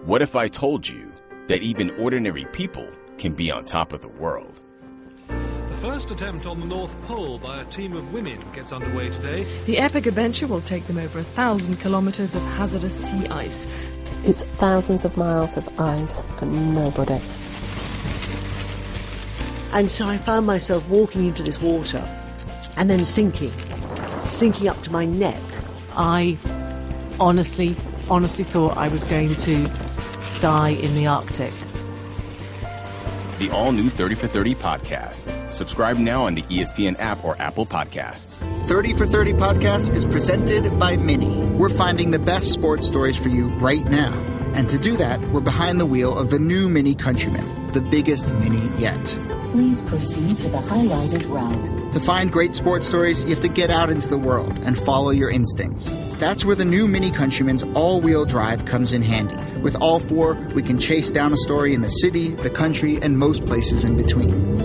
What if I told you that even ordinary people can be on top of the world? The first attempt on the North Pole by a team of women gets underway today. The epic adventure will take them over 1,000 kilometers of hazardous sea ice. It's thousands of miles of ice and nobody. And so I found myself walking into this water and then sinking up to my neck. I honestly thought I was going to die in the Arctic. The all-new 30 for 30 podcast. Subscribe now on the ESPN app or Apple Podcasts. 30 for 30 podcast is presented by Mini. We're finding the best sports stories for you right now. And to do that, we're behind the wheel of the new Mini Countryman, the biggest Mini yet. Please proceed to the highlighted route. To find great sports stories, you have to get out into the world and follow your instincts. That's where the new Mini Countryman's all-wheel drive comes in handy. With all four, we can chase down a story in the city, the country, and most places in between.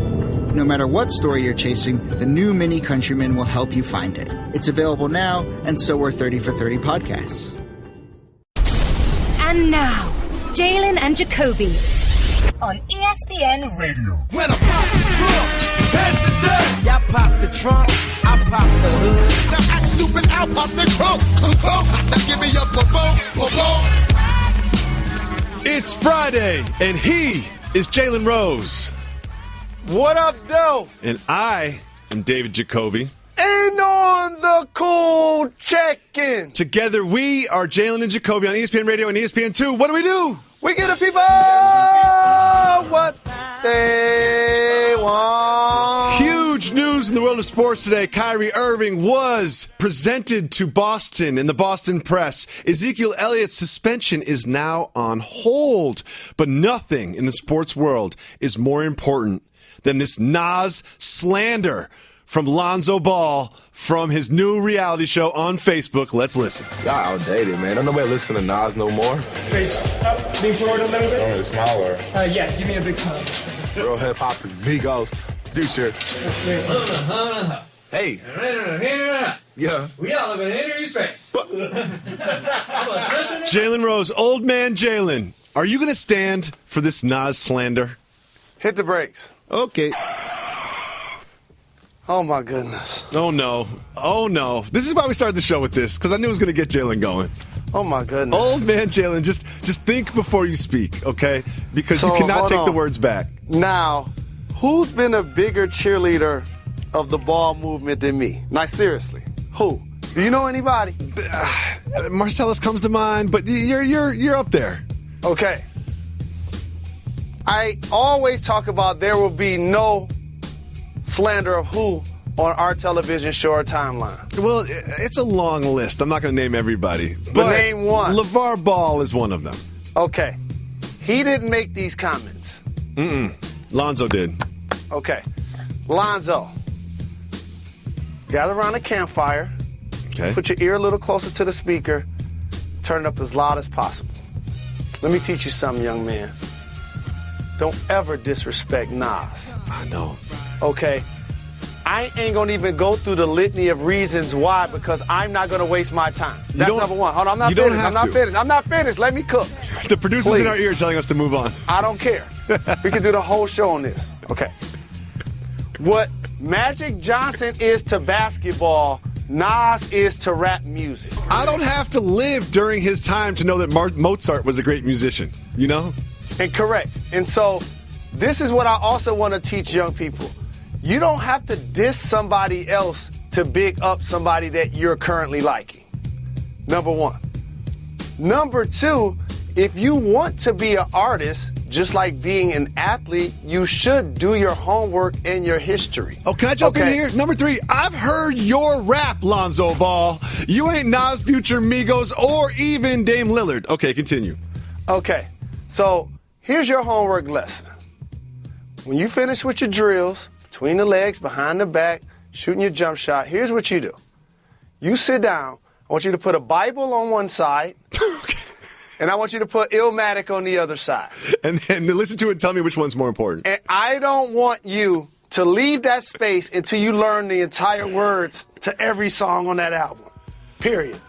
No matter what story you're chasing, the new Mini Countryman will help you find it. It's available now, and so are 30 for 30 podcasts. And now, Jalen and Jacoby on ESPN Radio. When I pop the trunk, head the deck. Y'all pop the trunk, I pop the hood. Now act stupid, I'll pop the trunk. Now give me your boom. It's Friday, and he is Jalen Rose. What up, though? And I am David Jacoby. And on the cool check-in. Together, we are Jalen and Jacoby on ESPN Radio and ESPN2. What do? We give the people what they want. Huge news in the world of sports today. Kyrie Irving was presented to Boston in the Boston Press. Ezekiel Elliott's suspension is now on hold. But nothing in the sports world is more important than this Nas slander from Lonzo Ball from his new reality show on Facebook. Let's listen. Y'all outdated, man. Don't nobody listen to Nas no more. Face up, lean forward a little bit. Only smaller. Yeah, give me a big smile. Real hip-hop is Migos, Future. Hey. Yeah. We all live in Henry space. Jalen Rose, old man Jalen, are you going to stand for this Nas slander? Hit the brakes. Okay. Oh, my goodness. Oh, no. This is why we started the show with this, because I knew it was going to get Jalen going. Oh, my goodness. Old man Jalen, just think before you speak, okay? Because you cannot take the words back. Now, who's been a bigger cheerleader of the ball movement than me? Now, seriously, who? Do you know anybody? Marcellus comes to mind, but you're up there. Okay. I always talk about there will be no slander of who on our television show or timeline. Well, it's a long list. I'm not going to name everybody. But name one. LeVar Ball is one of them. Okay. He didn't make these comments. Lonzo did. Okay. Lonzo. Gather around a campfire. Okay. Put your ear a little closer to the speaker. Turn it up as loud as possible. Let me teach you something, young man. Don't ever disrespect Nas. I know. Okay? I ain't going to even go through the litany of reasons why, because I'm not going to waste my time. That's number one. Hold on, I'm not finished. Let me cook. The producer's in our ear telling us to move on. I don't care. We can do the whole show on this. Okay. What Magic Johnson is to basketball, Nas is to rap music. I don't have to live during his time to know that Mozart was a great musician, you know? And correct. And so this is what I also want to teach young people. You don't have to diss somebody else to big up somebody that you're currently liking. Number one. Number two, if you want to be an artist, just like being an athlete, you should do your homework and your history. Oh, can I jump in here? Number three, I've heard your rap, Lonzo Ball. You ain't Nas, Future, Migos, or even Dame Lillard. Okay, continue. Okay, so here's your homework lesson. When you finish with your drills, between the legs, behind the back, shooting your jump shot, here's what you do. You sit down. I want you to put a Bible on one side. And I want you to put Illmatic on the other side. And then listen to it and tell me which one's more important. And I don't want you to leave that space until you learn the entire words to every song on that album. Period.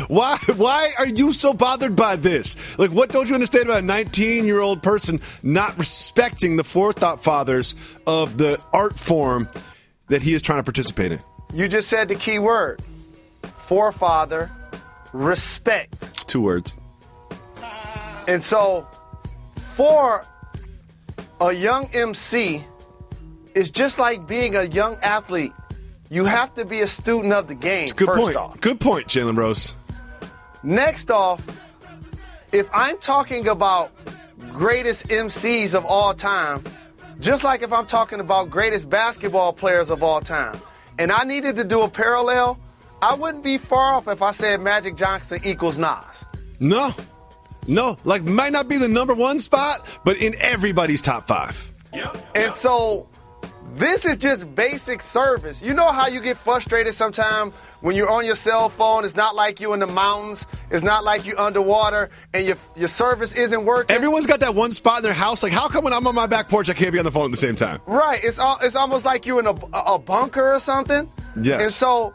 Why are you so bothered by this? Like, what don't you understand about a 19-year-old person not respecting the forethought fathers of the art form that he is trying to participate in? You just said the key word. Forefather, respect. 2 words. And so, for a young MC, it's just like being a young athlete. You have to be a student of the game, first off. Good point, Jalen Rose. Next off, if I'm talking about greatest MCs of all time, just like if I'm talking about greatest basketball players of all time, and I needed to do a parallel, I wouldn't be far off if I said Magic Johnson equals Nas. No. Like, might not be the number 1 spot, but in everybody's top 5. And so, this is just basic service. You know how you get frustrated sometimes when you're on your cell phone? It's not like you in the mountains. It's not like you underwater, and your service isn't working. Everyone's got that one spot in their house. Like, how come when I'm on my back porch, I can't be on the phone at the same time? Right. It's almost like you're in a bunker or something. Yes. And so,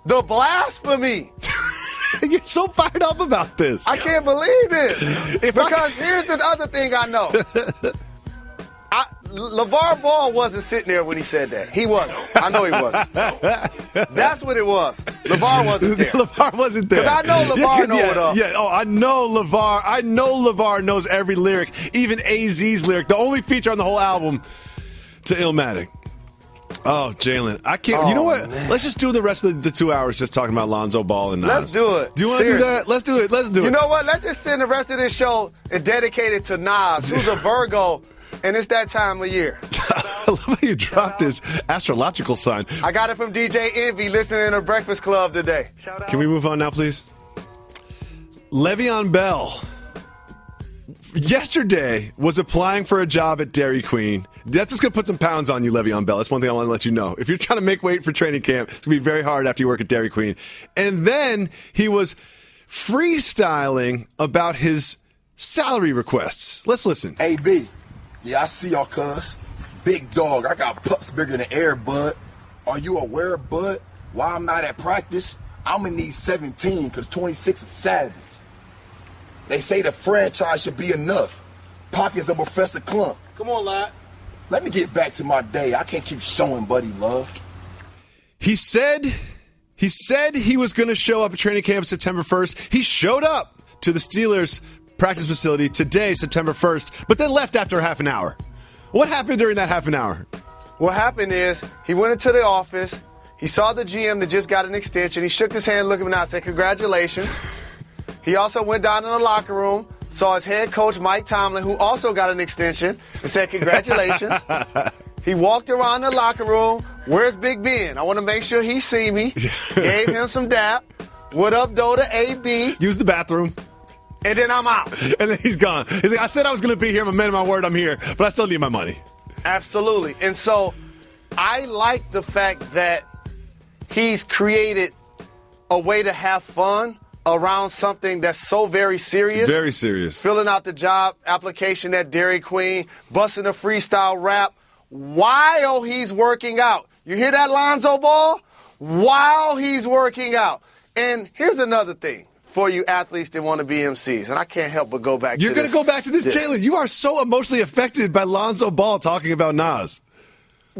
the blasphemy. You're so fired up about this. I can't believe it. Because here's the other thing I know. LeVar Ball wasn't sitting there when he said that. He wasn't. I know he wasn't. That's what it was. LeVar wasn't there. LeVar wasn't there. Because I know LeVar know what up. Yeah. Oh, I know LeVar. I know LeVar knows every lyric, even AZ's lyric. The only feature on the whole album to Illmatic. Oh, Jalen. I can't. You know what? Man. Let's just do the rest of the 2 hours just talking about Lonzo Ball and Nas. Let's do it. Do you want to do that? Let's do it. You know what? Let's just send the rest of this show and dedicate it to Nas, who's a Virgo. And it's that time of year. I love how you dropped his astrological sign. I got it from DJ Envy listening to Breakfast Club today. Can we move on now, please? Le'Veon Bell yesterday was applying for a job at Dairy Queen. That's just going to put some pounds on you, Le'Veon Bell. That's one thing I want to let you know. If you're trying to make weight for training camp, it's going to be very hard after you work at Dairy Queen. And then he was freestyling about his salary requests. Let's listen. AB. Yeah, I see y'all, cuz. Big dog, I got pups bigger than air, bud. Are you aware, bud? Why I'm not at practice? I'm gonna need 17, cause 26 is savage. They say the franchise should be enough. Pockets of Professor Clump. Come on, lad. Let me get back to my day. I can't keep showing Buddy love. He said he was gonna show up at training camp September 1st. He showed up to the Steelers practice facility today, September 1st, but then left after half an hour. What happened during that half an hour? What happened is he went into the office. He saw the GM that just got an extension. He shook his hand, looked him out, said, congratulations. He also went down in the locker room, saw his head coach, Mike Tomlin, who also got an extension, and said, congratulations. He walked around the locker room. Where's Big Ben? I want to make sure he see me. Gave him some dap. What up, though, to AB? Use the bathroom. And then I'm out. And then he's gone. He's like, I said I was going to be here. I'm a man of my word. I'm here. But I still need my money. Absolutely. And so I like the fact that he's created a way to have fun around something that's so very serious. Very serious. Filling out the job application at Dairy Queen, busting a freestyle rap while he's working out. You hear that, Lonzo Ball? While he's working out. And here's another thing. For you athletes that want to be MCs, and I can't help but go back to this. You're going to go back to this, Jalen. You are so emotionally affected by Lonzo Ball talking about Nas.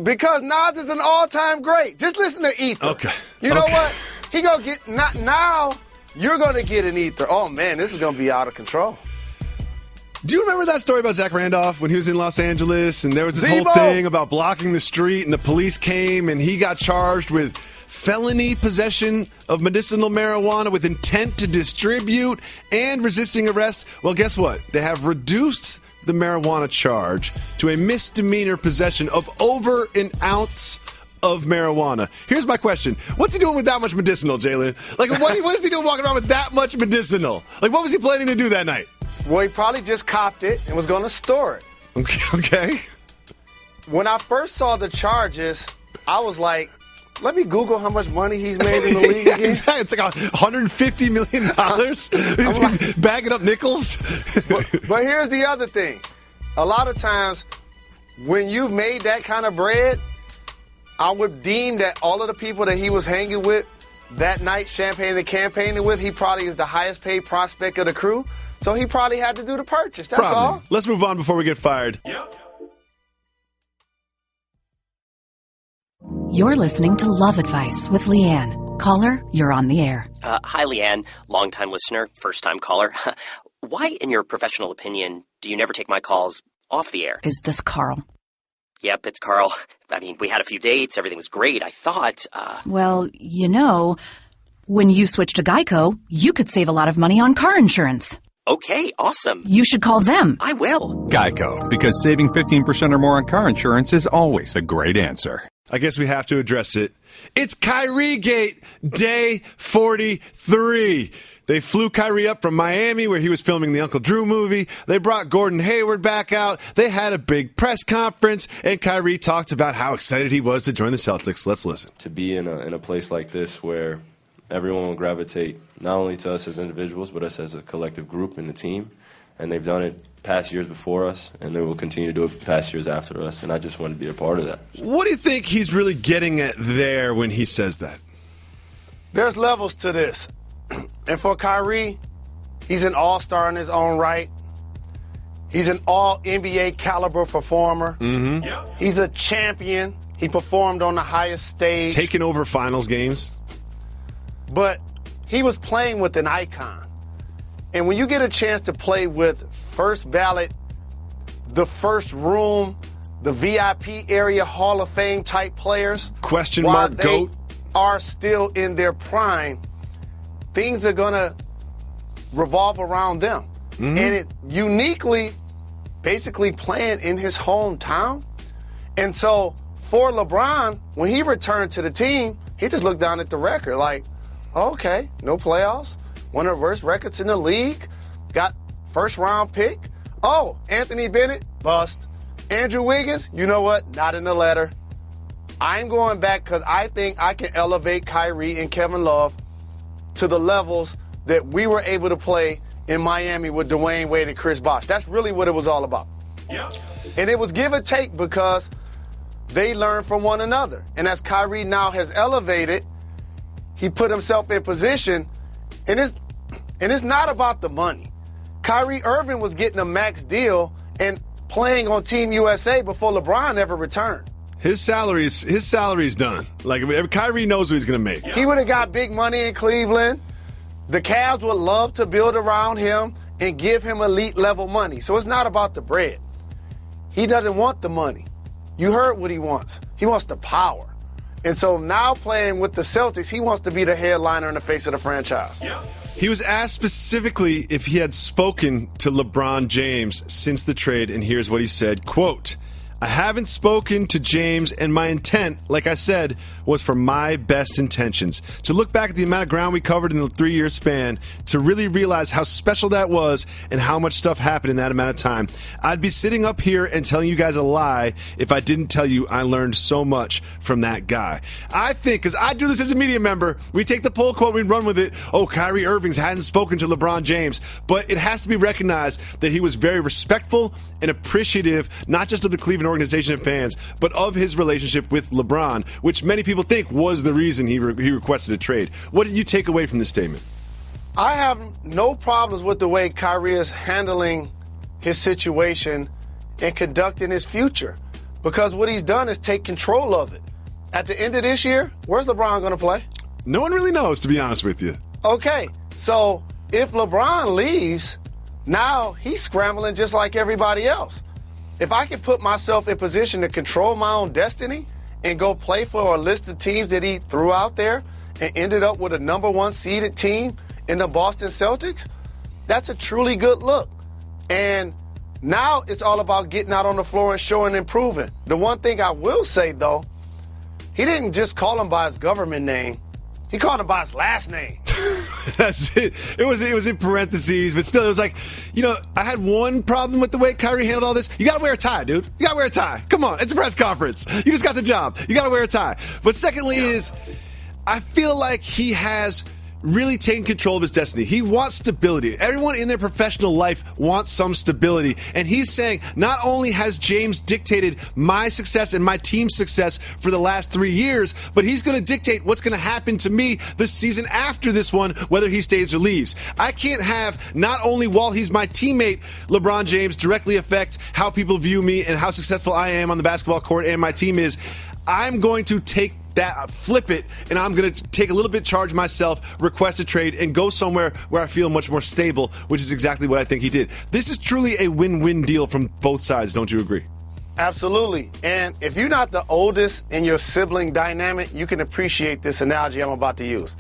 Because Nas is an all-time great. Just listen to Ether. Okay. You know what? He going to get, now you're going to get an Ether. Oh, man, this is going to be out of control. Do you remember that story about Zach Randolph when he was in Los Angeles, and there was this whole thing about blocking the street, and the police came, and he got charged with felony possession of medicinal marijuana with intent to distribute and resisting arrest? Well, guess what? They have reduced the marijuana charge to a misdemeanor possession of over an ounce of marijuana. Here's my question. What's he doing with that much medicinal, Jalen? Like, what is he doing walking around with that much medicinal? Like, what was he planning to do that night? Well, he probably just copped it and was going to store it. Okay. When I first saw the charges, I was like, let me Google how much money he's made in the league again. Exactly. It's like $150 million. He's like, bagging up nickels. But here's the other thing. A lot of times, when you've made that kind of bread, I would deem that all of the people that he was hanging with that night champagning and campaigning with, he probably is the highest paid prospect of the crew. So he probably had to do the purchase. That's all. Let's move on before we get fired. You're listening to Love Advice with Leanne. Caller, you're on the air. Hi, Leanne. Longtime listener, first-time caller. Why, in your professional opinion, do you never take my calls off the air? Is this Carl? Yep, it's Carl. I mean, we had a few dates. Everything was great. I thought, Well, when you switch to Geico, you could save a lot of money on car insurance. Okay, awesome. You should call them. I will. Geico, because saving 15% or more on car insurance is always a great answer. I guess we have to address it. It's Kyrie Gate, day 43. They flew Kyrie up from Miami, where he was filming the Uncle Drew movie. They brought Gordon Hayward back out. They had a big press conference, and Kyrie talked about how excited he was to join the Celtics. Let's listen. To be in a place like this where everyone will gravitate not only to us as individuals, but us as a collective group and a team. And they've done it past years before us, and they will continue to do it past years after us, and I just want to be a part of that. What do you think he's really getting at there when he says that? There's levels to this. And for Kyrie, he's an all-star in his own right. He's an all-NBA caliber performer. Mm-hmm. He's a champion. He performed on the highest stage. Taking over finals games. But he was playing with an icon. And when you get a chance to play with first ballot, the first room, the VIP area Hall of Fame type players, question mark GOAT, are still in their prime, things are going to revolve around them. Mm-hmm. And it uniquely, basically playing in his hometown. And so for LeBron, when he returned to the team, he just looked down at the record like, okay, no playoffs. One of the worst records in the league. Got first-round pick. Oh, Anthony Bennett, bust. Andrew Wiggins, you know what? Not in the letter. I'm going back because I think I can elevate Kyrie and Kevin Love to the levels that we were able to play in Miami with Dwayne Wade and Chris Bosh. That's really what it was all about. Yeah. And it was give and take because they learned from one another. And as Kyrie now has elevated, he put himself in position. And it's not about the money. Kyrie Irving was getting a max deal and playing on Team USA before LeBron ever returned. His salary's done. Like, Kyrie knows what he's going to make. He would have got big money in Cleveland. The Cavs would love to build around him and give him elite level money. So it's not about the bread. He doesn't want the money. You heard what he wants. He wants the power. And so now playing with the Celtics, he wants to be the headliner in the face of the franchise. Yeah. He was asked specifically if he had spoken to LeBron James since the trade, and here's what he said, quote, I haven't spoken to James, and my intent, like I said, was for my best intentions. To look back at the amount of ground we covered in the 3-year span, to really realize how special that was and how much stuff happened in that amount of time. I'd be sitting up here and telling you guys a lie if I didn't tell you I learned so much from that guy. I think, because I do this as a media member, we take the poll quote, we run with it. Oh, Kyrie Irving hadn't spoken to LeBron James. But it has to be recognized that he was very respectful and appreciative, not just of the Cleveland organization and fans, but of his relationship with LeBron, which many people think was the reason he requested a trade. What did you take away from this statement? I have no problems with the way Kyrie is handling his situation and conducting his future, because what he's done is take control of it. At the end of this year, where's LeBron going to play? No one really knows, to be honest with you. Okay, so if LeBron leaves, now he's scrambling just like everybody else. If I can put myself in position to control my own destiny and go play for a list of teams that he threw out there and ended up with a number 1 seeded team in the Boston Celtics, that's a truly good look. And now it's all about getting out on the floor and showing and improving. The one thing I will say, though, he didn't just call him by his government name. He called him by his last name. That's it. It was in parentheses, but still, it was like, I had one problem with the way Kyrie handled all this. You got to wear a tie, dude. You got to wear a tie. Come on, it's a press conference. You just got the job. You got to wear a tie. But secondly is, I feel like he has really taking control of his destiny. He wants stability. Everyone in their professional life wants some stability. And he's saying, not only has James dictated my success and my team's success for the last 3 years, but he's going to dictate what's going to happen to me this season after this one, whether he stays or leaves. I can't have, not only while he's my teammate, LeBron James directly affect how people view me and how successful I am on the basketball court and my team is. I'm going to flip it, and I'm going to take a little bit charge myself, request a trade, and go somewhere where I feel much more stable, which is exactly what I think he did. This is truly a win-win deal from both sides. Don't you agree? Absolutely. And if you're not the oldest in your sibling dynamic, you can appreciate this analogy I'm about to use.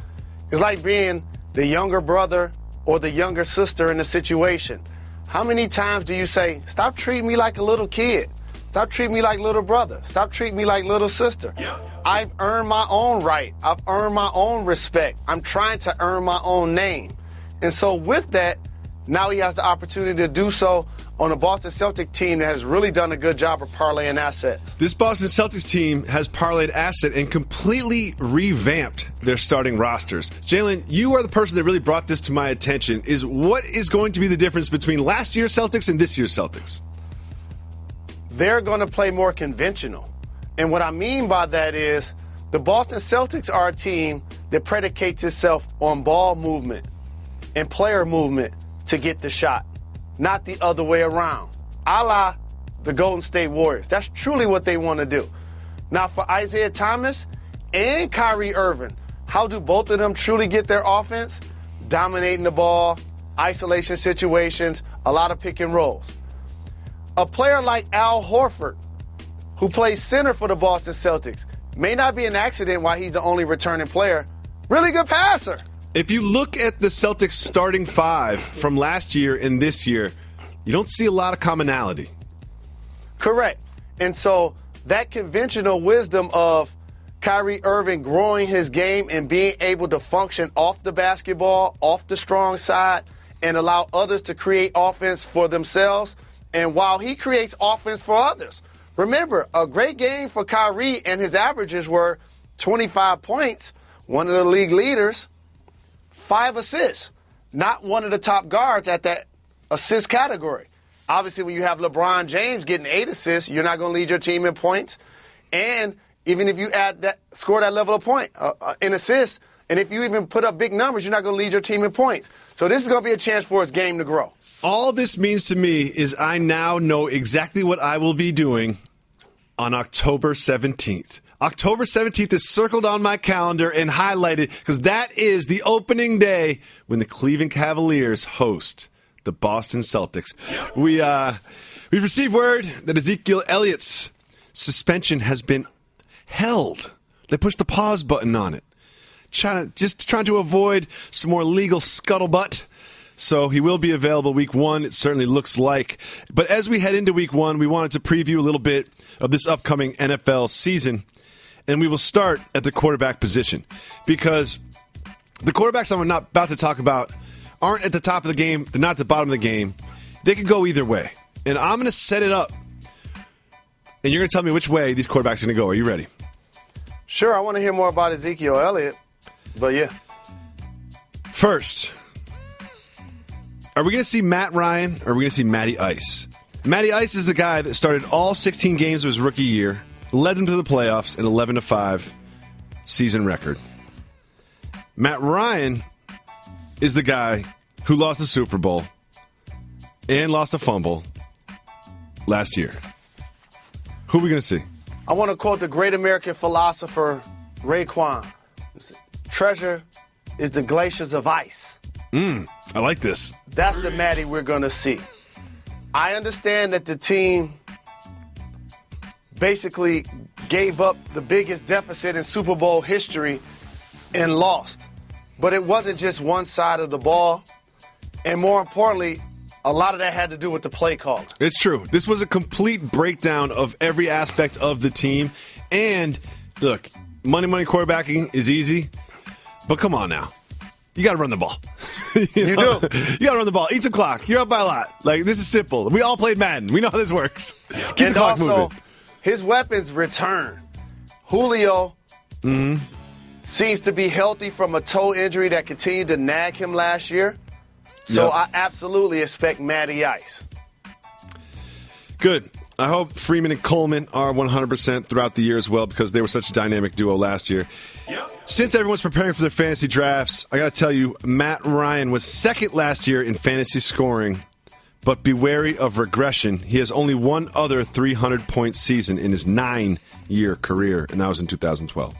It's like being the younger brother or the younger sister in a situation. How many times do you say, stop treating me like a little kid? Stop treating me like little brother. Stop treating me like little sister. I've earned my own right. I've earned my own respect. I'm trying to earn my own name. And so with that, now he has the opportunity to do so on a Boston Celtics team that has really done a good job of parlaying assets. This Boston Celtics team has parlayed asset and completely revamped their starting rosters. Jalen, you are the person that really brought this to my attention. What is going to be the difference between last year's Celtics and this year's Celtics? They're going to play more conventional. And what I mean by that is the Boston Celtics are a team that predicates itself on ball movement and player movement to get the shot, not the other way around, a la the Golden State Warriors. That's truly what they want to do. Now, for Isaiah Thomas and Kyrie Irving, how do both of them truly get their offense? Dominating the ball, isolation situations, a lot of pick and rolls. A player like Al Horford, who plays center for the Boston Celtics, may not be an accident why he's the only returning player. Really good passer. If you look at the Celtics starting five from last year and this year, you don't see a lot of commonality. Correct. And so that conventional wisdom of Kyrie Irving growing his game and being able to function off the basketball, off the strong side, and allow others to create offense for themselves, and while he creates offense for others. Remember, a great game for Kyrie and his averages were 25 points, one of the league leaders, 5 assists, not one of the top guards at that assist category. Obviously, when you have LeBron James getting 8 assists, you're not going to lead your team in points. And even if you score that level of point in assists, and if you even put up big numbers, you're not going to lead your team in points. So this is going to be a chance for his game to grow. All this means to me is I now know exactly what I will be doing on October 17th. October 17th is circled on my calendar and highlighted because that is the opening day when the Cleveland Cavaliers host the Boston Celtics. We've received word that Ezekiel Elliott's suspension has been held. They pushed the pause button on it, trying to avoid some more legal scuttlebutt. So he will be available week 1, it certainly looks like. But as we head into week 1, we wanted to preview a little bit of this upcoming NFL season. And we will start at the quarterback position. Because the quarterbacks I'm not about to talk about aren't at the top of the game. They're not at the bottom of the game. They could go either way. And I'm going to set it up. And you're going to tell me which way these quarterbacks are going to go. Are you ready? Sure, I want to hear more about Ezekiel Elliott. But yeah. First, are we going to see Matt Ryan or are we going to see Matty Ice? Matty Ice is the guy that started all 16 games of his rookie year, led them to the playoffs, an 11-5 season record. Matt Ryan is the guy who lost the Super Bowl and lost a fumble last year. Who are we going to see? I want to quote the great American philosopher Raekwon. Treasure is the glaciers of ice. I like this. That's the Matty we're going to see. I understand that the team basically gave up the biggest deficit in Super Bowl history and lost. But it wasn't just one side of the ball. And more importantly, a lot of that had to do with the play call. It's true. This was a complete breakdown of every aspect of the team. And look, money quarterbacking is easy. But come on now. You got to run the ball. You do. You got to run the ball. Eat some clock. You're up by a lot. Like, this is simple. We all played Madden. We know how this works. Keep the clock moving. His weapons return. Julio, seems to be healthy from a toe injury that continued to nag him last year. So Yep. I absolutely expect Matty Ice. Good. I hope Freeman and Coleman are 100% throughout the year as well because they were such a dynamic duo last year. Since everyone's preparing for their fantasy drafts, I got to tell you, Matt Ryan was second last year in fantasy scoring, but be wary of regression. He has only one other 300-point season in his 9-year career, and that was in 2012.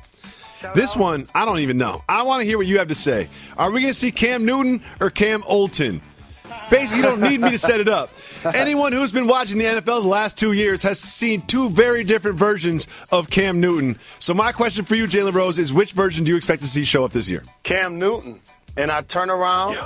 This one, I don't even know. I want to hear what you have to say. Are we going to see Cam Newton or Cam Olton? Basically, you don't need me to set it up. Anyone who's been watching the NFL the last 2 years has seen two very different versions of Cam Newton. So my question for you, Jalen Rose, is which version do you expect to see show up this year? Cam Newton. And I turn around,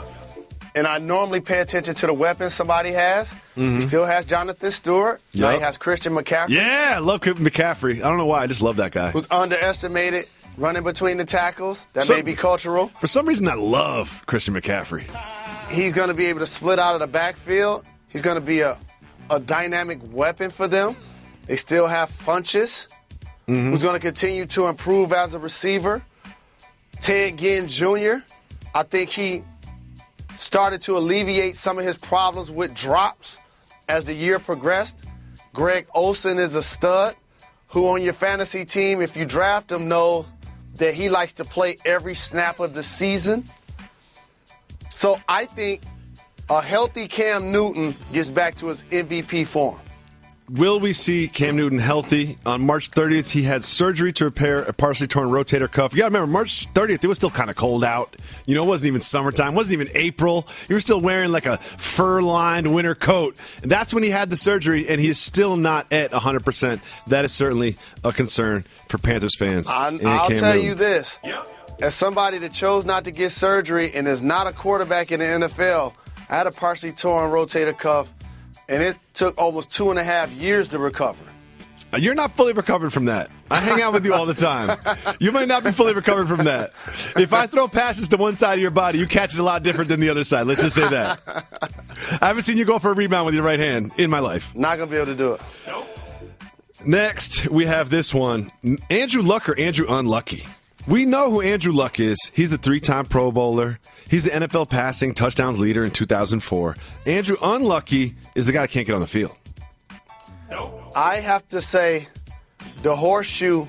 and I normally pay attention to the weapons somebody has. He still has Jonathan Stewart. Now he has Christian McCaffrey. Yeah, I love McCaffrey. I don't know why. I just love that guy. Who's underestimated, running between the tackles. That may be cultural. For some reason, I love Christian McCaffrey. He's going to be able to split out of the backfield. He's going to be a dynamic weapon for them. They still have Funches, who's going to continue to improve as a receiver. Ted Ginn Jr., I think he started to alleviate some of his problems with drops as the year progressed. Greg Olsen is a stud who on your fantasy team, if you draft him, know that he likes to play every snap of the season. So I think a healthy Cam Newton gets back to his MVP form. Will we see Cam Newton healthy? On March 30th, he had surgery to repair a partially torn rotator cuff. You got to remember, March 30th, it was still kind of cold out. You know, it wasn't even summertime. It wasn't even April. You were still wearing like a fur-lined winter coat. And that's when he had the surgery, and he is still not at 100%. That is certainly a concern for Panthers fans. I'll tell you this. As somebody that chose not to get surgery and is not a quarterback in the NFL, I had a partially torn rotator cuff, and it took almost 2.5 years to recover. You're not fully recovered from that. I hang out with you all the time. You might not be fully recovered from that. If I throw passes to one side of your body, you catch it a lot different than the other side. Let's just say that. I haven't seen you go for a rebound with your right hand in my life. Not going to be able to do it. Next, we have this one. Andrew Luck or Andrew Unlucky? We know who Andrew Luck is. He's the 3-time Pro Bowler. He's the NFL passing touchdowns leader in 2004. Andrew Unlucky is the guy that can't get on the field. I have to say the horseshoe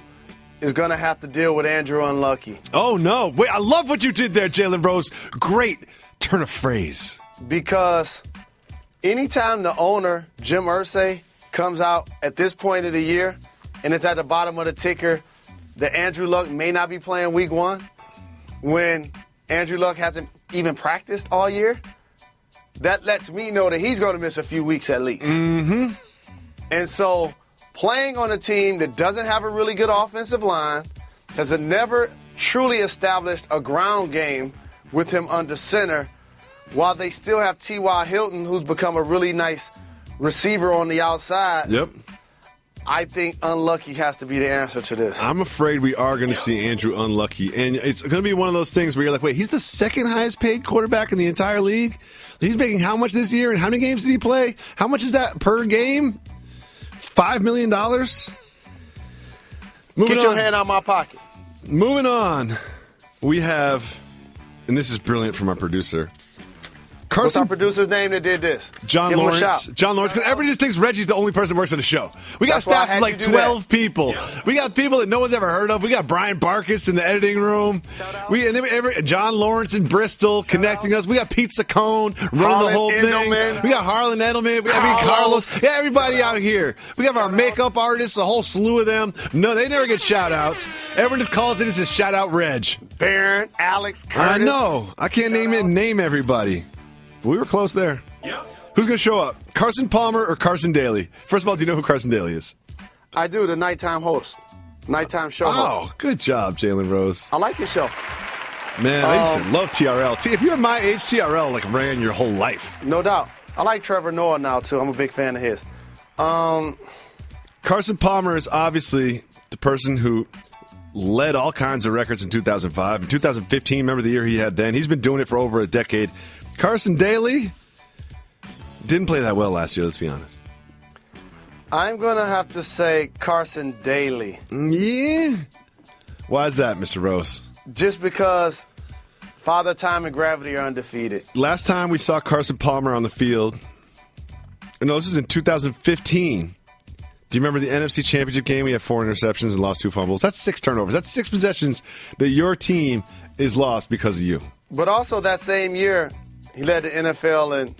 is going to have to deal with Andrew Unlucky. Oh, no. Wait, I love what you did there, Jalen Rose. Great turn of phrase. Because anytime the owner, Jim Irsay, comes out at this point of the year and it's at the bottom of the ticker that Andrew Luck may not be playing week 1, when Andrew Luck hasn't even practiced all year, that lets me know that he's going to miss a few weeks at least. And so playing on a team that doesn't have a really good offensive line, has never truly established a ground game with him under center, while they still have T.Y. Hilton, who's become a really nice receiver on the outside. I think Unlucky has to be the answer to this. I'm afraid we are going to see Andrew Unlucky. And it's going to be one of those things where you're like, wait, he's the second highest paid quarterback in the entire league? He's making how much this year? And how many games did he play? How much is that per game? $5 million? Get your hand out of my pocket. Moving on. We have, and this is brilliant from our producer, What's our producer's name that did this? John Lawrence. John Lawrence, because everybody just thinks Reggie's the only person who works on the show. We got staff of like 12 people. We got people that no one's ever heard of. We got Brian Barkis in the editing room. John Lawrence in Bristol connecting us. We got Pete Saccone running the whole thing. We got Harlan Edelman. Carlos. Yeah, everybody out here. We have our makeup artists, a whole slew of them. No, they never get shout-outs. Everyone just calls it as a shout-out Reg. Barron, Alex, Curtis. I know. I can't name everybody. We were close there. Who's going to show up? Carson Palmer or Carson Daly? First of all, do you know who Carson Daly is? I do, the nighttime host. Nighttime show host. Oh, good job, Jalen Rose. I like your show. Man, I used to love TRL. If you're my age, TRL like ran your whole life. No doubt. I like Trevor Noah now, too. I'm a big fan of his. Carson Palmer is obviously the person who led all kinds of records in 2005. In 2015, remember the year he had then? He's been doing it for over a decade. Carson Daly didn't play that well last year, let's be honest. I'm going to have to say Carson Daly. Yeah? Why is that, Mr. Rose? just because Father Time and Gravity are undefeated. Last time we saw Carson Palmer on the field, no, this is in 2015. Do you remember the NFC Championship game? We had 4 interceptions and lost 2 fumbles. That's 6 turnovers. That's 6 possessions that your team is lost because of you. But also that same year, he led the NFL in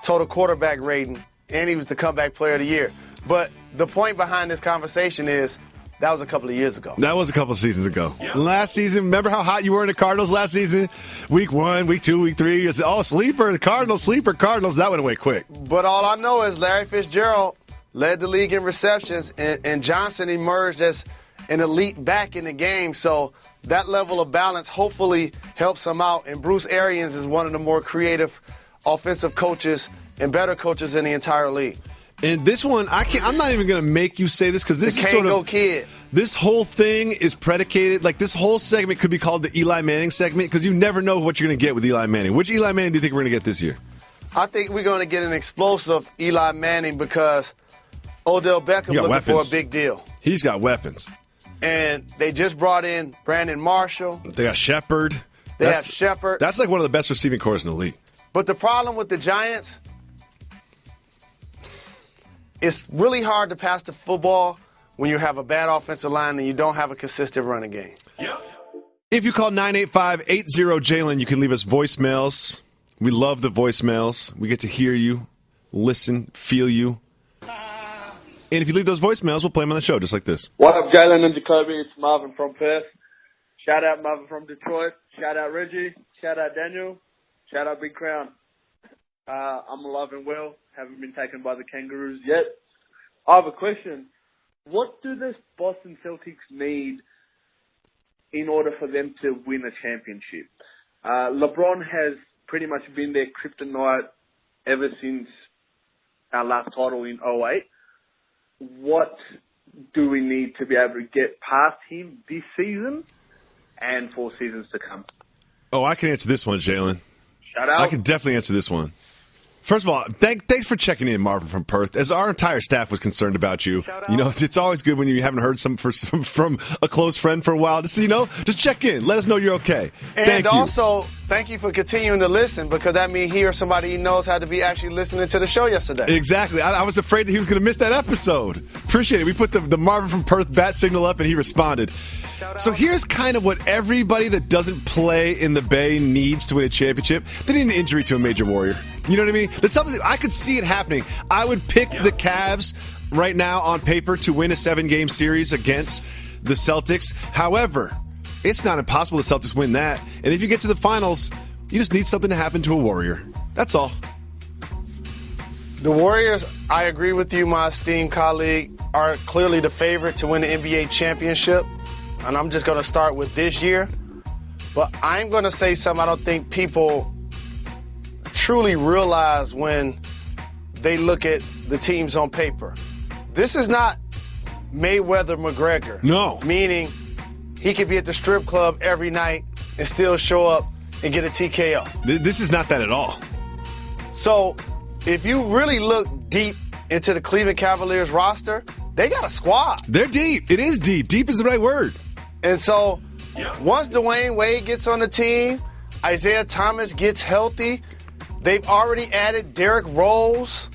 total quarterback rating, and he was the comeback player of the year. But the point behind this conversation is that was a couple of years ago. That was a couple of seasons ago. Yep. Last season, remember how hot you were in the Cardinals last season? Week 1, week 2, week 3. You said, oh, sleeper, the Cardinals, sleeper, Cardinals. That went away quick. But all I know is Larry Fitzgerald led the league in receptions, and Johnson emerged as an elite back in the game. So that level of balance hopefully helps him out. And Bruce Arians is one of the more creative offensive coaches and better coaches in the entire league. And this one, I'm not even going to make you say this because this is sort of kid. This whole thing is predicated. Like this whole segment could be called the Eli Manning segment because you never know what you're going to get with Eli Manning. Which Eli Manning do you think we're going to get this year? I think we're going to get an explosive Eli Manning because Odell Beckham looking for a big deal. He's got weapons. And they just brought in Brandon Marshall. They got Shepard. They have Shepard. That's like one of the best receiving corps in the league. But the problem with the Giants, it's really hard to pass the football when you have a bad offensive line and you don't have a consistent running game. If you call 985-80-JALEN, you can leave us voicemails. We love the voicemails. We get to hear you, listen, feel you. And if you leave those voicemails, we'll play them on the show just like this. What up, Jalen and Jacoby? It's Marvin from Perth. Shout out Marvin from Detroit. Shout out Reggie. Shout out Daniel. Shout out Big Crown. I'm alive and well. Haven't been taken by the Kangaroos yet. I have a question. What do the Boston Celtics need in order for them to win a championship? LeBron has pretty much been their kryptonite ever since our last title in 2008. What do we need to be able to get past him this season and for seasons to come? Oh, I can answer this one, Jalen. Shout out. I can definitely answer this one. First of all, thanks for checking in, Marvin from Perth. As our entire staff was concerned about you, you know, it's always good when you haven't heard from a close friend for a while. Just check in. Let us know you're okay. And also, thank you for continuing to listen because that means he or somebody he knows had to be actually listening to the show yesterday. Exactly. I was afraid that he was going to miss that episode. Appreciate it. We put the Marvin from Perth bat signal up and he responded. So here's kind of what everybody that doesn't play in the Bay needs to win a championship. They need an injury to a major warrior. You know what I mean? That's something I could see it happening. I would pick the Cavs right now on paper to win a 7-game series against the Celtics. However, it's not impossible the Celtics win that. And if you get to the finals, you just need something to happen to a warrior. That's all. The Warriors, I agree with you, my esteemed colleague, are clearly the favorite to win the NBA championship. And I'm just going to start with this year. But I'm going to say something I don't think people truly realize when they look at the teams on paper. This is not Mayweather-McGregor. No. Meaning he could be at the strip club every night and still show up and get a TKO. This is not that at all. So if you really look deep into the Cleveland Cavaliers roster, they got a squad. They're deep. It is deep. Deep is the right word. And so once Dwayne Wade gets on the team, Isaiah Thomas gets healthy, they've already added Derrick Rose.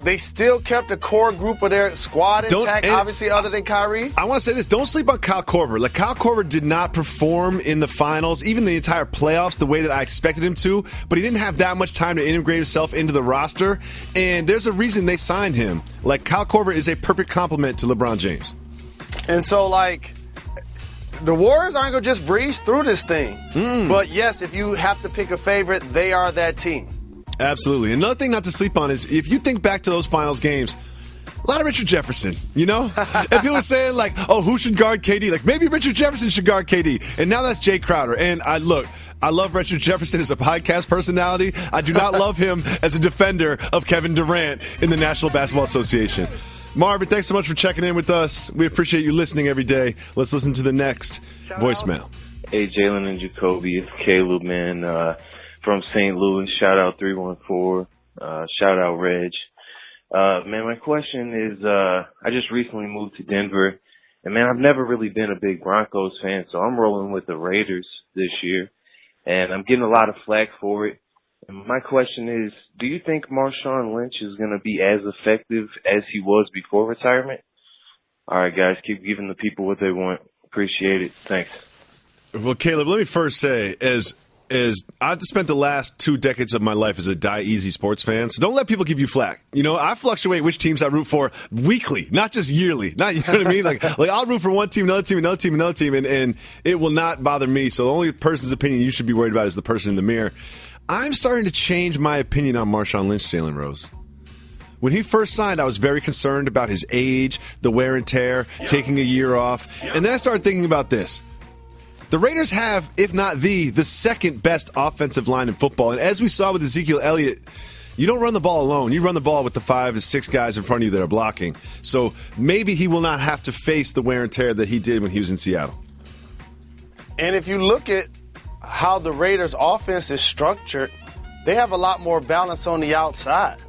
They still kept a core group of their squad intact, obviously, other than Kyrie. I want to say this. Don't sleep on Kyle Korver. Like, Kyle Korver did not perform in the finals, even the entire playoffs, the way that I expected him to. But he didn't have that much time to integrate himself into the roster. And there's a reason they signed him. Like, Kyle Korver is a perfect complement to LeBron James. And so, like, the Warriors aren't going to just breeze through this thing. But, yes, if you have to pick a favorite, they are that team. Absolutely. Another thing not to sleep on is if you think back to those finals games, a lot of Richard Jefferson, you know? And people are saying, like, oh, who should guard KD? Like, maybe Richard Jefferson should guard KD. And now that's Jay Crowder. And I love Richard Jefferson as a podcast personality. I do not love him as a defender of Kevin Durant in the National Basketball Association. Marvin, thanks so much for checking in with us. We appreciate you listening every day. Let's listen to the next voicemail. Hey, Jalen and Jacoby. It's Caleb, man, from St. Louis. Shout out 314. Shout out Reg. Man, my question is, I just recently moved to Denver, And, man, I've never really been a big Broncos fan, so I'm rolling with the Raiders this year. And I'm getting a lot of flack for it. And my question is, do you think Marshawn Lynch is going to be as effective as he was before retirement? All right, guys, keep giving the people what they want. Appreciate it. Thanks. Well, Caleb, let me first say, as I've spent the last 2 decades of my life as a die-easy sports fan, so don't let people give you flack. I fluctuate which teams I root for weekly, not just yearly. Not, you know what I mean? Like I'll root for one team, another team, another team, another team, and it will not bother me. So the only person's opinion you should be worried about is the person in the mirror. I'm starting to change my opinion on Marshawn Lynch, Jalen Rose. When he first signed, I was very concerned about his age, the wear and tear, taking a year off. And then I started thinking about this. The Raiders have, if not the second best offensive line in football. And as we saw with Ezekiel Elliott, you don't run the ball alone. You run the ball with the 5 to 6 guys in front of you that are blocking. So maybe he will not have to face the wear and tear that he did when he was in Seattle. And if you look at how the Raiders' offense is structured, they have a lot more balance on the outside.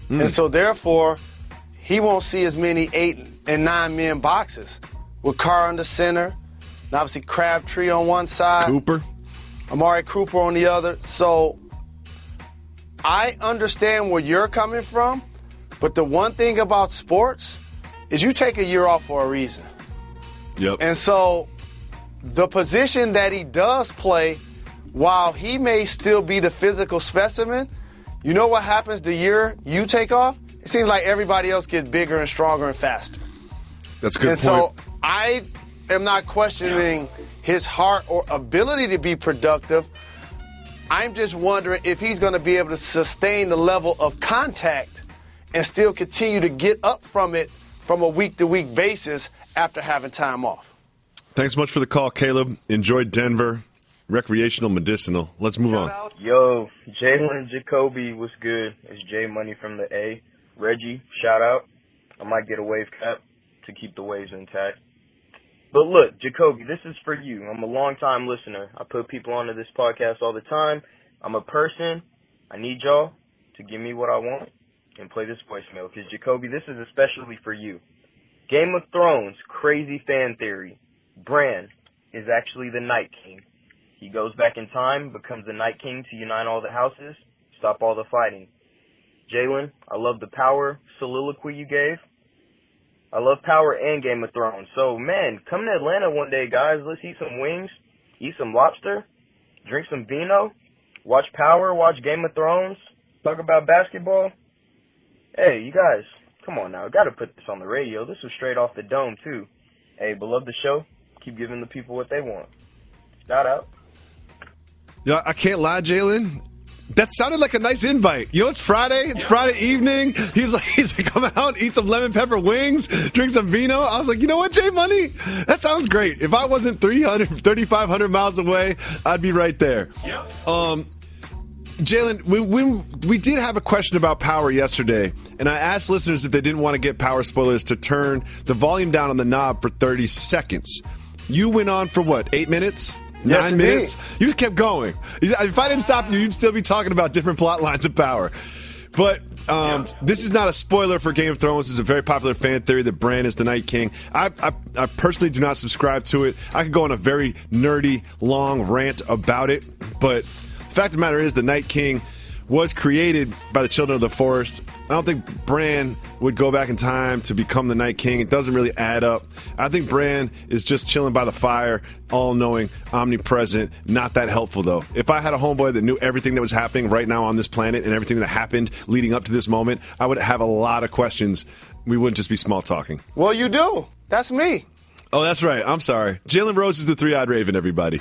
And so, therefore, he won't see as many 8 and 9 man boxes with Carr on the center, and obviously Crabtree on one side, Amari Cooper on the other. So I understand where you're coming from, but the one thing about sports is you take a year off for a reason. Yep. And so the position that he does play, while he may still be the physical specimen, you know what happens the year you take off? It seems like everybody else gets bigger and stronger and faster. That's a good point. So I am not questioning his heart or ability to be productive. I'm just wondering if he's going to be able to sustain the level of contact and still continue to get up from it from a week-to-week basis after having time off. Thanks so much for the call, Caleb. Enjoy Denver. Recreational, medicinal. Let's move on. Yo, Jalen and Jacoby, what's good? It's Jay Money from the A. Reggie, shout out. I might get a wave cap to keep the waves intact. But look, Jacoby, this is for you. I'm a long-time listener. I put people onto this podcast all the time. I'm a person. I need y'all to give me what I want and play this voicemail. Because, Jacoby, this is especially for you. Game of Thrones, crazy fan theory. Bran is actually the Night King. He goes back in time, becomes the Night King to unite all the houses, stop all the fighting. Jalen, I love the power soliloquy you gave. I love Power and Game of Thrones. So, man, come to Atlanta one day, guys. Let's eat some wings, eat some lobster, drink some vino, watch Power, watch Game of Thrones, talk about basketball. Hey, you guys, come on now. Got to put this on the radio. This was straight off the dome, too. Hey, but love the show. Keep giving the people what they want. Shout out. Yeah, I can't lie, Jalen. That sounded like a nice invite. You know, it's Friday. It's Friday evening. He's like, come out, eat some lemon pepper wings, drink some vino. I was like, you know what, Jay Money? That sounds great. If I wasn't 3,500 miles away, I'd be right there. Jalen, we did have a question about Power yesterday, and I asked listeners if they didn't want to get Power spoilers to turn the volume down on the knob for 30 seconds. You went on for what, 8 minutes? Yes, 9 minutes? You just kept going. If I didn't stop you, you'd still be talking about different plot lines of Power. But this is not a spoiler for Game of Thrones. It's a very popular fan theory that Bran is the Night King. I personally do not subscribe to it. I could go on a very nerdy, long rant about it. But the fact of the matter is the Night King was created by the Children of the Forest. I don't think Bran would go back in time to become the Night King. It doesn't really add up. I think Bran is just chilling by the fire, all-knowing, omnipresent, not that helpful, though. If I had a homeboy that knew everything that was happening right now on this planet and everything that happened leading up to this moment, I would have a lot of questions. We wouldn't just be small talking. Well, you do. That's me. Oh, that's right. I'm sorry. Jalen Rose is the three-eyed raven, everybody.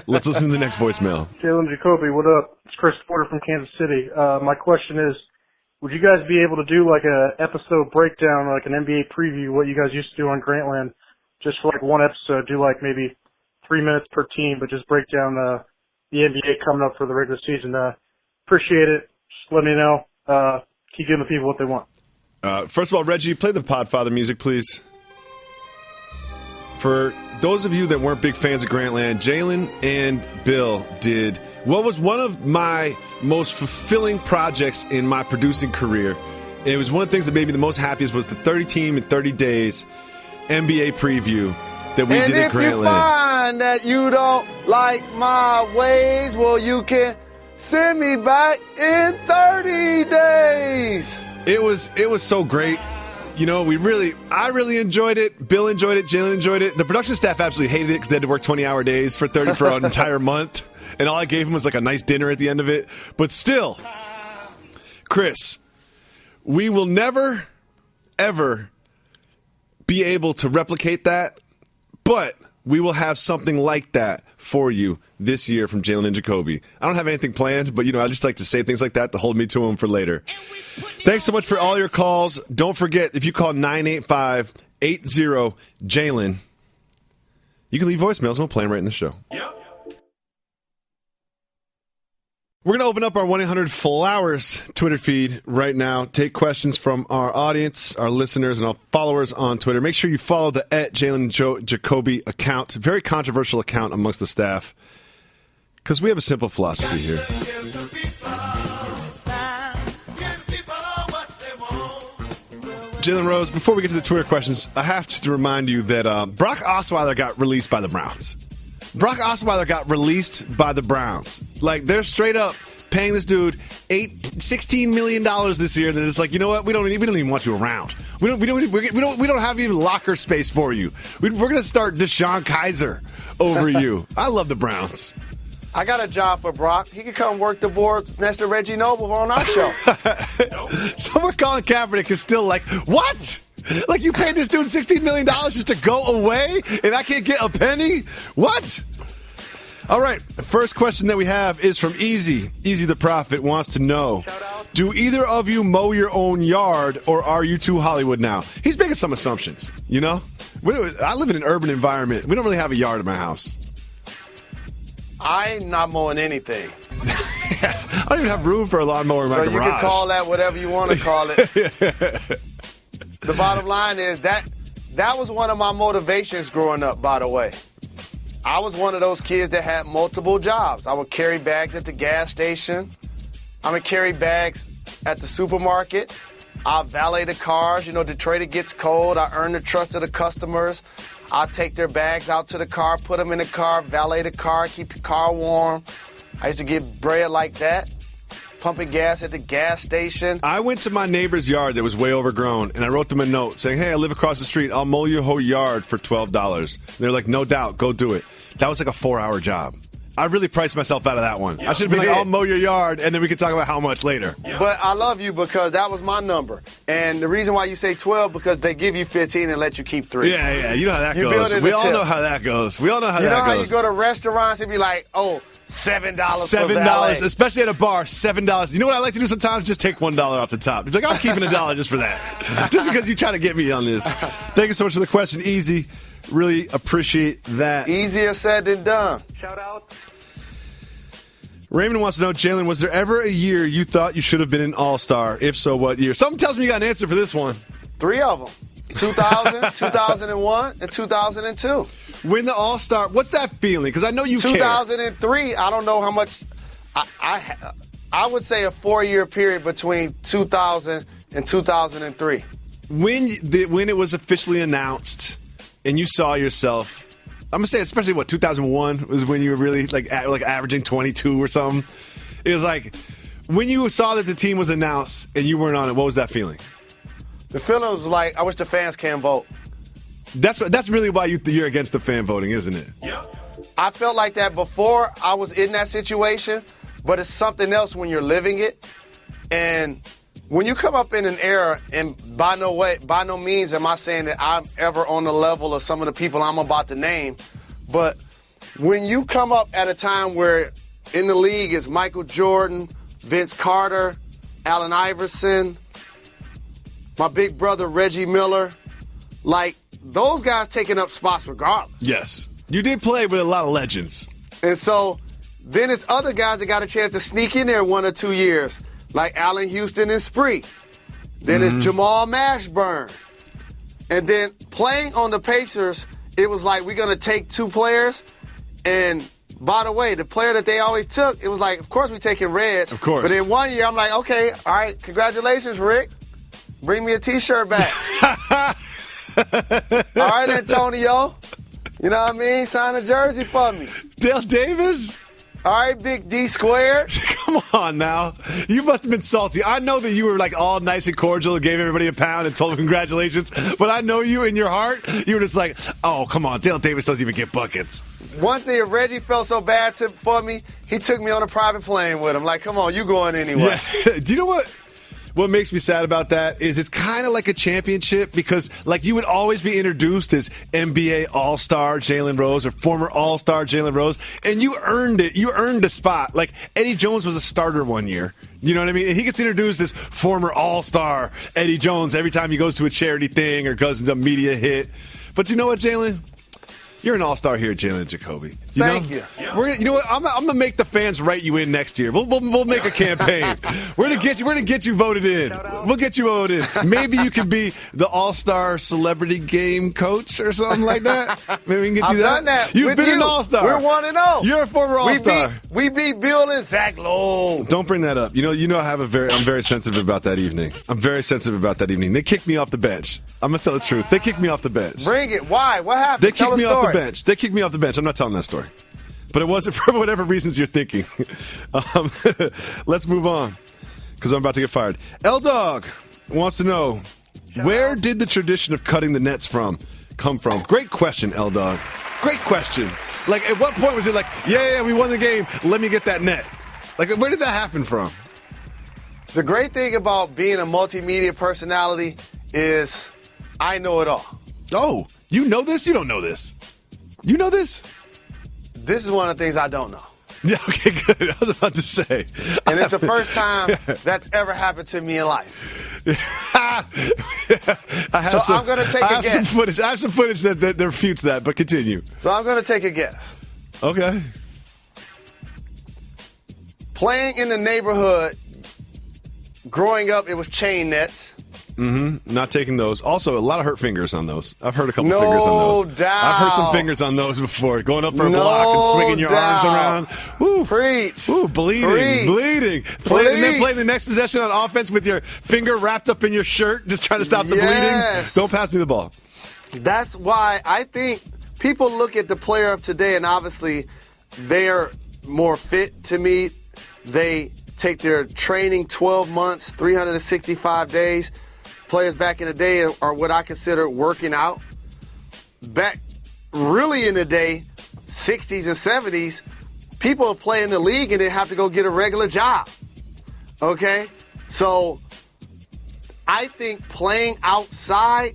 Let's listen to the next voicemail. Jalen Jacoby, what up? It's Chris Porter from Kansas City. My question is, would you guys be able to do like a episode breakdown, like an NBA preview, what you guys used to do on Grantland, just for like one episode, do like maybe 3 minutes per team, but just break down the NBA coming up for the regular season? Appreciate it. Just let me know. Keep giving the people what they want. First of all, Reggie, play the Podfather music, please. For those of you that weren't big fans of Grantland, Jalen and Bill did what was one of my most fulfilling projects in my producing career. It was one of the things that made me the most happiest was the 30 team in 30 days. NBA preview that we did at Grantland. And if you find that you don't like my ways, well, you can send me back in 30 days. It was so great. You know, I really enjoyed it. Bill enjoyed it. Jalen enjoyed it. The production staff absolutely hated it because they had to work 20-hour days for an entire month. And all I gave them was like a nice dinner at the end of it. But still, Chris, we will never, ever be able to replicate that. But we will have something like that for you this year from Jalen and Jacoby. I don't have anything planned, but, I just like to say things like that to hold me to them for later. Thanks so much for all your calls. Don't forget, if you call 985-80-JALEN, you can leave voicemails and we'll play them right in the show. Yep. We're going to open up our 1-800-FLOWERS Twitter feed right now. Take questions from our audience, our listeners, and our followers on Twitter. Make sure you follow the @Jalen Jacoby account. Very controversial account amongst the staff because we have a simple philosophy here. Jalen Rose, before we get to the Twitter questions, I have to remind you that Brock Osweiler got released by the Browns. Brock Osweiler got released by the Browns. Like, they're straight up paying this dude $16 million this year. And it's like, you know what? We don't even want you around. We don't have even locker space for you. We're going to start Deshaun Kaiser over you. I love the Browns. I got a job for Brock. He could come work the board next to Reggie Noble on our show. So we're calling Kaepernick is still like, what? Like, you paid this dude $16 million just to go away, and I can't get a penny? What? All right, the first question that we have is from Easy. Easy the Prophet wants to know, do either of you mow your own yard, or are you too Hollywood now? He's making some assumptions, I live in an urban environment. We don't really have a yard in my house. I'm not mowing anything. I don't even have room for a lawnmower in my garage. So you can call that whatever you want to call it. The bottom line is that was one of my motivations growing up, by the way. I was one of those kids that had multiple jobs. I would carry bags at the gas station. I would carry bags at the supermarket. I'll valet the cars. Detroit, it gets cold. I earn the trust of the customers. I'll take their bags out to the car, put them in the car, valet the car, keep the car warm. I used to get bread like that. Pumping gas at the gas station. I went to my neighbor's yard that was way overgrown, and I wrote them a note saying, hey, I live across the street. I'll mow your whole yard for $12. And they're like, no doubt, go do it. That was like a 4-hour job. I really priced myself out of that one. I should have been like, I'll mow your yard, and then we can talk about how much later. But I love you because that was my number. And the reason why you say 12, because they give you 15 and let you keep 3. Yeah, you know how that goes. We all know how that goes. We all know how that goes. You know how you go to restaurants and be like, oh, $7 $7, especially at a bar, $7. You know what I like to do sometimes? Just take $1 off the top. It's like, I'm keeping $1 just for that. Just because you try to get me on this. Thank you so much for the question, Easy. Really appreciate that. Easier said than done. Shout out. Raymond wants to know, Jalen, was there ever a year you thought you should have been an All-Star? If so, what year? Something tells me you got an answer for this one. 3 of them. 2000, 2001, and 2002. Win the All-Star. What's that feeling? Because I know you 2003, I don't know how much. I would say a 4-year period between 2000 and 2003. When it was officially announced and you saw yourself, I'm going to say especially, 2001 was when you were really like averaging 22 or something. It was like, when you saw that the team was announced and you weren't on it, what was that feeling? The feeling was like, I wish the fans can't vote. That's really why you're against the fan voting, isn't it? Yep. I felt like that before I was in that situation, but it's something else when you're living it. And when you come up in an era, and by no means am I saying that I'm ever on the level of some of the people I'm about to name, but when you come up at a time where in the league is Michael Jordan, Vince Carter, Allen Iverson, my big brother Reggie Miller, like those guys taking up spots regardless. Yes. You did play with a lot of legends. And so then it's other guys that got a chance to sneak in there 1 or 2 years, like Allen Houston and Spree. Then it's Jamal Mashburn. And then playing on the Pacers, it was like, we're going to take 2 players. And by the way, the player that they always took, it was like, of course we're taking Reg. Of course. But in 1 year, I'm like, okay, all right, congratulations, Rick. Bring me a T-shirt back. All right, Antonio. You know what I mean? Sign a jersey for me. Dale Davis? All right, Big D squared. Come on now. You must have been salty. I know that you were like all nice and cordial and gave everybody a pound and told them congratulations. But I know you in your heart, you were just like, oh, come on. Dale Davis doesn't even get buckets. One thing, if Reggie felt so bad for me, he took me on a private plane with him. Like, come on, you going anyway. Yeah. Do you know what? What makes me sad about that is it's kind of like a championship because, like, you would always be introduced as NBA All-Star Jalen Rose or former All-Star Jalen Rose, and you earned it. You earned a spot. Like, Eddie Jones was a starter one year. You know what I mean? And he gets introduced as former All-Star Eddie Jones every time he goes to a charity thing or goes into a media hit. But you know what, Jalen? You're an all-star here, Jalen and Jacoby. Thank you. You know what? I'm gonna make the fans write you in next year. We'll make a campaign. We're gonna get you voted in. We'll get you voted in. Maybe you could be the all-star celebrity game coach or something like that. Maybe we can get you I've done that. You've been an all-star. We're 1-0. You're a former all-star. We beat Bill and Zach Lowe. Don't bring that up. You know I'm very sensitive about that evening. I'm very sensitive about that evening. They kicked me off the bench. I'm gonna tell the truth. They kicked me off the bench. Bring it. Why? What happened? They kicked me off the bench. They kicked me off the bench. I'm not telling that story. But it wasn't for whatever reasons you're thinking. Let's move on because I'm about to get fired. L-Dog wants to know, where did the tradition of cutting the nets come from? Great question, L-Dog. Great question. Like, at what point was it like, yeah, we won the game, let me get that net? Like, where did that happen from? The great thing about being a multimedia personality is I know it all. Oh, you know this? You don't know this. You know this? This is one of the things I don't know. Yeah, okay, good. I was about to say. And it's the first time that's ever happened to me in life. I'm going to take a guess. I have some footage that refutes that, but continue. So I'm going to take a guess. Okay. Playing in the neighborhood, growing up, it was chain nets. Mm-hmm. Not taking those. Also, a lot of hurt fingers on those. I've heard a couple fingers on those. No doubt. I've heard some fingers on those before. Going up for a block and swinging your arms around. Woo. Preach. Ooh, bleeding. And then playing the next possession on offense with your finger wrapped up in your shirt, just trying to stop the bleeding. Don't pass me the ball. That's why I think people look at the player of today, and obviously they're more fit to me. They take their training 12 months, 365 days. Players back in the day are what I consider working out. Back really in the day, 60s and 70s, people would play in the league and they'd have to go get a regular job. Okay? So I think playing outside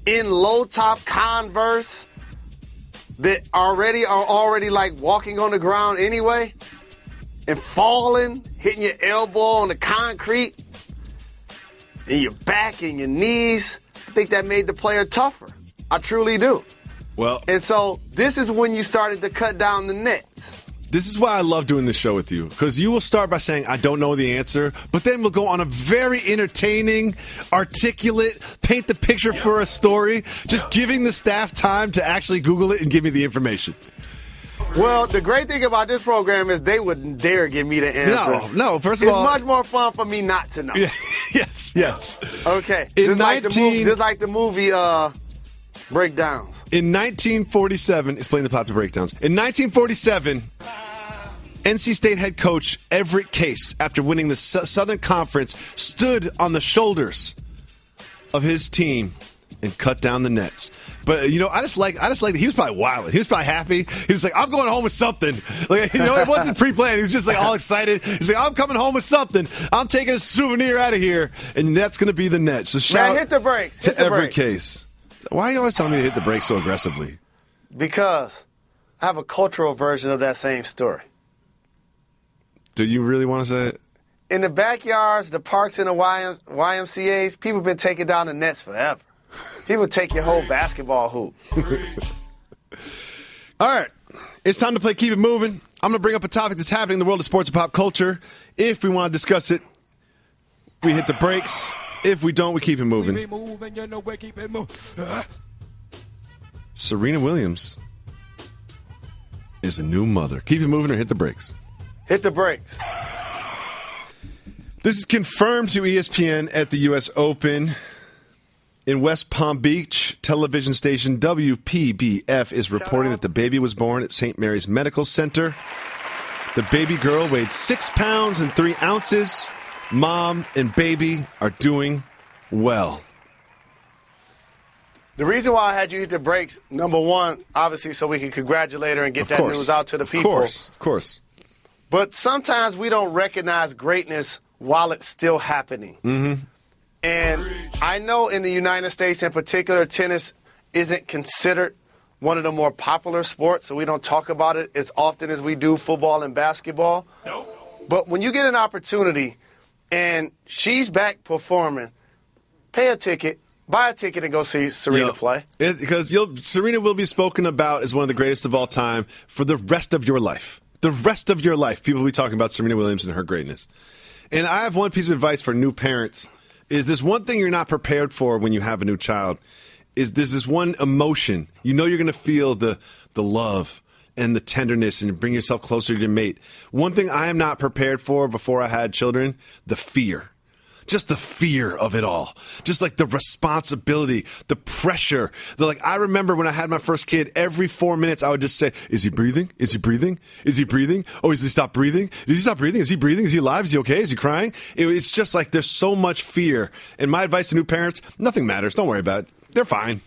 in low-top Converse that are already like walking on the ground anyway and falling, hitting your elbow on the concrete, in your back and your knees, I think that made the player tougher. I truly do. Well, and so this is when you started to cut down the nets. This is why I love doing this show with you, because you will start by saying, I don't know the answer, but then we'll go on a very entertaining, articulate, paint the picture for a story, just giving the staff time to actually Google it and give me the information. Well, the great thing about this program is they wouldn't dare give me the answer. No. First of all, it's much more fun for me not to know. Yes. Okay. Just like the movie Breakdowns. In 1947, explain the plot to Breakdowns. In 1947, NC State head coach Everett Case, after winning the Southern Conference, stood on the shoulders of his team and cut down the nets. But, I just like that he was probably wild. He was probably happy. He was like, I'm going home with something. Like, it wasn't pre-planned. He was just like all excited. He's like, I'm coming home with something. I'm taking a souvenir out of here. And that's going to be the net. So shout hit the brakes. To Everett Case. Why are you always telling me to hit the brakes so aggressively? Because I have a cultural version of that same story. Do you really want to say it? In the backyards, the parks, and the YMCAs, people have been taking down the nets forever. People take your whole basketball hoop. All right. It's time to play Keep It Moving. I'm going to bring up a topic that's happening in the world of sports and pop culture. If we want to discuss it, we hit the brakes. If we don't, we keep it moving. Serena Williams is a new mother. Keep it moving or hit the brakes? Hit the brakes. This is confirmed to ESPN at the U.S. Open. In West Palm Beach, television station WPBF is reporting that the baby was born at St. Mary's Medical Center. The baby girl weighed 6 pounds and 3 ounces. Mom and baby are doing well. The reason why I had you hit the brakes, number one, obviously, so we can congratulate her and get that news out to the people. Of course. But sometimes we don't recognize greatness while it's still happening. Mm-hmm. And I know in the United States in particular, tennis isn't considered one of the more popular sports, so we don't talk about it as often as we do football and basketball. But when you get an opportunity and she's back performing, pay a ticket. Buy a ticket and go see Serena play. Because Serena will be spoken about as one of the greatest of all time for the rest of your life. The rest of your life, people will be talking about Serena Williams and her greatness. And I have one piece of advice for new parents. Is there's one thing you're not prepared for when you have a new child. Is there's this one emotion. You know you're going to feel the love and the tenderness and bring yourself closer to your mate. One thing I am not prepared for before I had children, the fear. Just the fear of it all. Just like the responsibility, the pressure. I remember when I had my first kid, every 4 minutes I would just say, is he breathing? Is he breathing? Is he breathing? Oh, has he stopped breathing? Does he stop breathing? Is he breathing? Is he alive? Is he okay? Is he crying? It's just like there's so much fear. And my advice to new parents, nothing matters. Don't worry about it. They're fine.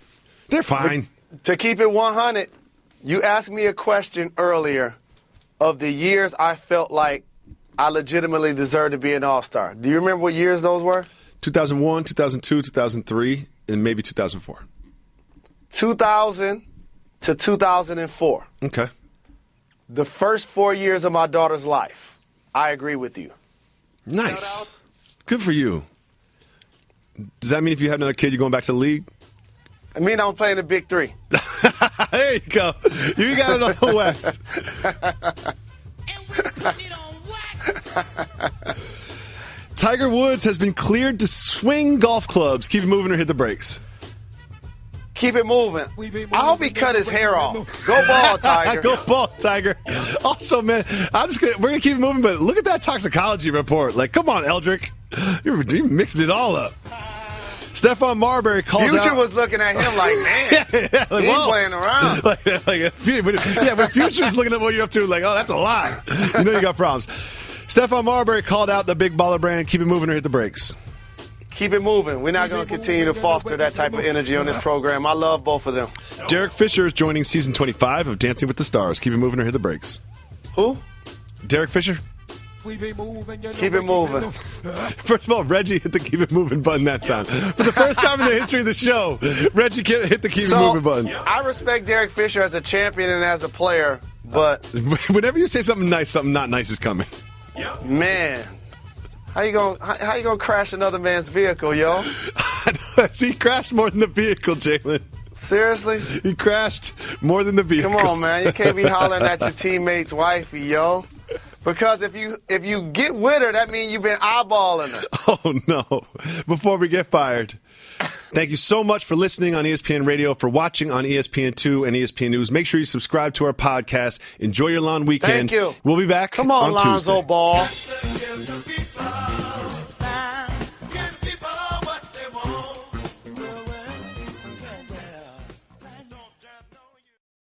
They're fine. But to keep it 100, you asked me a question earlier of the years I felt like I legitimately deserve to be an all-star. Do you remember what years those were? 2001, 2002, 2003, and maybe 2004. 2000 to 2004. Okay. The first 4 years of my daughter's life. I agree with you. Nice. Good for you. Does that mean if you have another kid, you're going back to the league? I mean, I'm playing the big three. There you go. You got it on the wax. Tiger Woods has been cleared to swing golf clubs. Keep it moving or hit the brakes. Keep it moving. I hope he cut his hair off. Go ball, Tiger. Go ball, Tiger. Also, man, we're gonna keep it moving, but look at that toxicology report. Like, come on, Eldrick, you're mixing it all up. Stephon Marbury calls Future out. was looking at him like, man, like, he's playing around. When Future's looking at what you're up to, like, oh, that's a lot. You know you got problems. Stephon Marbury called out the big baller brand. Keep it moving or hit the brakes. Keep it moving. We're not going to continue to foster that type of energy on this program. I love both of them. Derek Fisher is joining season 25 of Dancing with the Stars. Keep it moving or hit the brakes. Who? Derek Fisher. Keep it moving. First of all, Reggie hit the keep it moving button that time. For the first time in the history of the show, Reggie hit the keep it moving button. I respect Derek Fisher as a champion and as a player, but whenever you say something nice, something not nice is coming. Man, how you gonna crash another man's vehicle, yo? He crashed more than the vehicle, Jalen. Seriously? He crashed more than the vehicle. Come on, man. You can't be hollering at your teammate's wifey, yo. Because if you get with her, that means you've been eyeballing her. Oh, no. Before we get fired, thank you so much for listening on ESPN Radio, for watching on ESPN2 and ESPN News. Make sure you subscribe to our podcast. Enjoy your long weekend. Thank you. We'll be back Come on, Lonzo Tuesday. Ball.